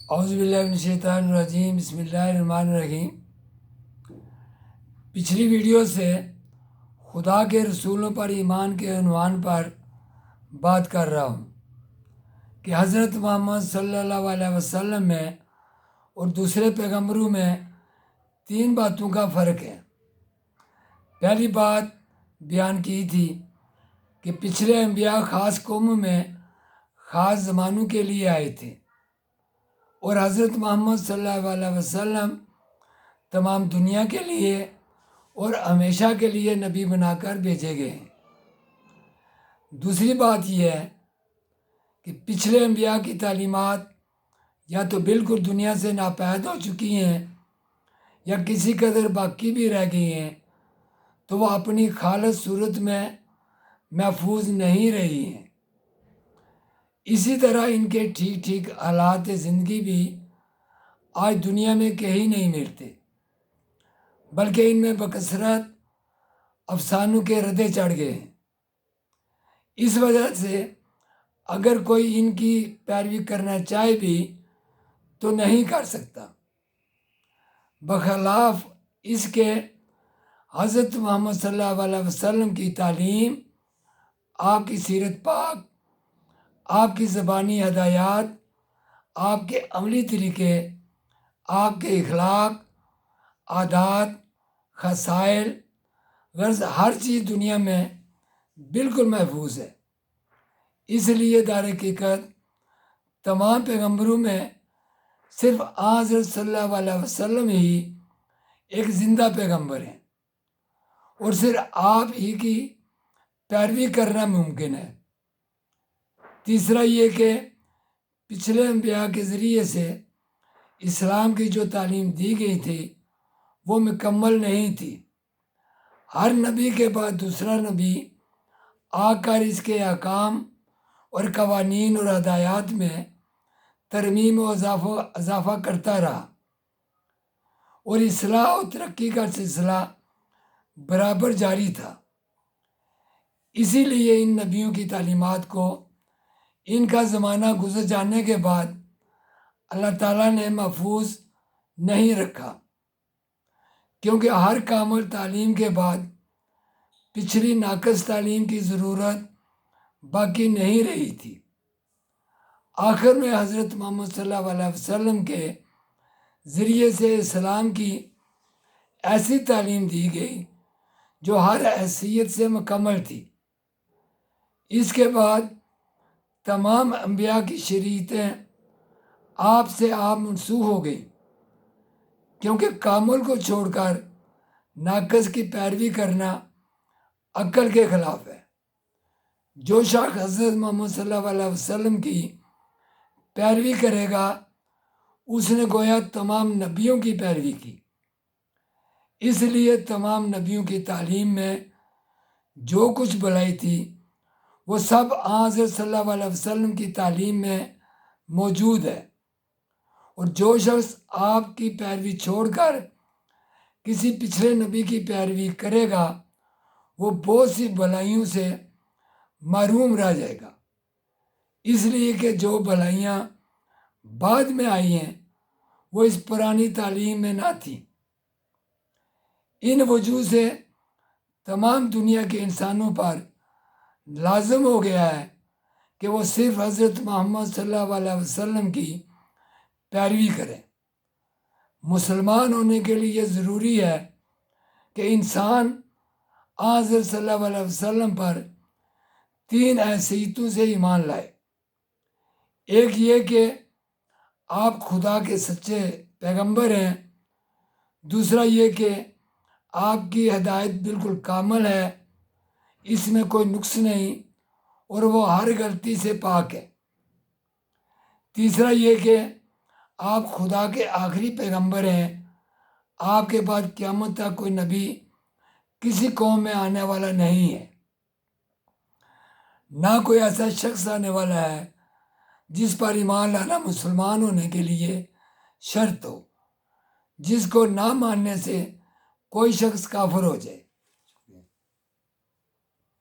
اعوذ باللہ من الشیطان الرجیم، بسم اللہ الرحمن الرحیم۔ پچھلی ویڈیو سے خدا کے رسولوں پر ایمان کے عنوان پر بات کر رہا ہوں کہ حضرت محمد صلی اللہ علیہ وسلم میں اور دوسرے پیغمبروں میں 3 باتوں کا فرق ہے۔ پہلی بات بیان کی تھی کہ پچھلے انبیاء خاص قوموں میں خاص زمانوں کے لیے آئے تھے، اور حضرت محمد صلی اللہ علیہ وسلم تمام دنیا کے لیے اور ہمیشہ کے لیے نبی بنا کر بھیجے گئے ہیں۔ دوسری بات یہ ہے کہ پچھلے انبیاء کی تعلیمات یا تو بالکل دنیا سے ناپید ہو چکی ہیں یا کسی قدر باقی بھی رہ گئی ہیں، تو وہ اپنی خالص صورت میں محفوظ نہیں رہی ہیں۔ اسی طرح ان کے ٹھیک حالات زندگی بھی آج دنیا میں کہیں نہیں ملتے، بلکہ ان میں بکثرت افسانوں کے ردے چڑھ گئے ہیں۔ اس وجہ سے اگر کوئی ان کی پیروی کرنا چاہے بھی تو نہیں کر سکتا، بخلاف اس کے حضرت محمد صلی اللہ علیہ وسلم کی تعلیم، آپ کی سیرت پاک، آپ کی زبانی ہدایات، آپ کے عملی طریقے، آپ کے اخلاق، عادات، خصائل، غرض ہر چیز دنیا میں بالکل محفوظ ہے۔ اس لیے در حقیقت تمام پیغمبروں میں صرف حضرت صلی اللہ علیہ وسلم ہی ایک زندہ پیغمبر ہیں، اور صرف آپ ہی کی پیروی کرنا ممکن ہے۔ تیسرا یہ کہ پچھلے انبیاء کے ذریعے سے اسلام کی جو تعلیم دی گئی تھی وہ مکمل نہیں تھی۔ ہر نبی کے بعد دوسرا نبی آ کر اس کے احکام اور قوانین اور ہدایات میں ترمیم و اضافہ کرتا رہا، اور اصلاح و ترقی کا سلسلہ برابر جاری تھا۔ اسی لیے ان نبیوں کی تعلیمات کو ان کا زمانہ گزر جانے کے بعد اللہ تعالیٰ نے محفوظ نہیں رکھا، کیونکہ ہر کامل تعلیم کے بعد پچھلی ناقص تعلیم کی ضرورت باقی نہیں رہی تھی۔ آخر میں حضرت محمد صلی اللہ علیہ وسلم کے ذریعے سے اسلام کی ایسی تعلیم دی گئی جو ہر حیثیت سے مکمل تھی۔ اس کے بعد تمام انبیاء کی شریعتیں آپ سے آپ منسوخ ہو گئی، کیونکہ کامل کو چھوڑ کر ناقص کی پیروی کرنا عقل کے خلاف ہے۔ جو شخص حضرت محمد صلی اللہ علیہ وسلم کی پیروی کرے گا اس نے گویا تمام نبیوں کی پیروی کی۔ اس لیے تمام نبیوں کی تعلیم میں جو کچھ بھلائی تھی وہ سب حضرت صلی اللہ علیہ وسلم کی تعلیم میں موجود ہے، اور جو شخص آپ کی پیروی چھوڑ کر کسی پچھلے نبی کی پیروی کرے گا وہ بہت سی بھلائیوں سے محروم رہ جائے گا، اس لیے کہ جو بھلائیاں بعد میں آئی ہیں وہ اس پرانی تعلیم میں نہ تھیں۔ ان وجوہ سے تمام دنیا کے انسانوں پر لازم ہو گیا ہے کہ وہ صرف حضرت محمد صلی اللہ علیہ وسلم کی پیروی کریں۔ مسلمان ہونے کے لیے ضروری ہے کہ انسان حضرت صلی اللہ علیہ وسلم پر 3 حیثیتوں سے ایمان لائے۔ ایک یہ کہ آپ خدا کے سچے پیغمبر ہیں، دوسرا یہ کہ آپ کی ہدایت بالکل کامل ہے، اس میں کوئی نقص نہیں اور وہ ہر غلطی سے پاک ہے، تیسرا یہ کہ آپ خدا کے آخری پیغمبر ہیں، آپ کے بعد قیامت تک کوئی نبی کسی قوم میں آنے والا نہیں ہے، نہ کوئی ایسا شخص آنے والا ہے جس پر ایمان لانا مسلمان ہونے کے لیے شرط ہو، جس کو نہ ماننے سے کوئی شخص کافر ہو جائے۔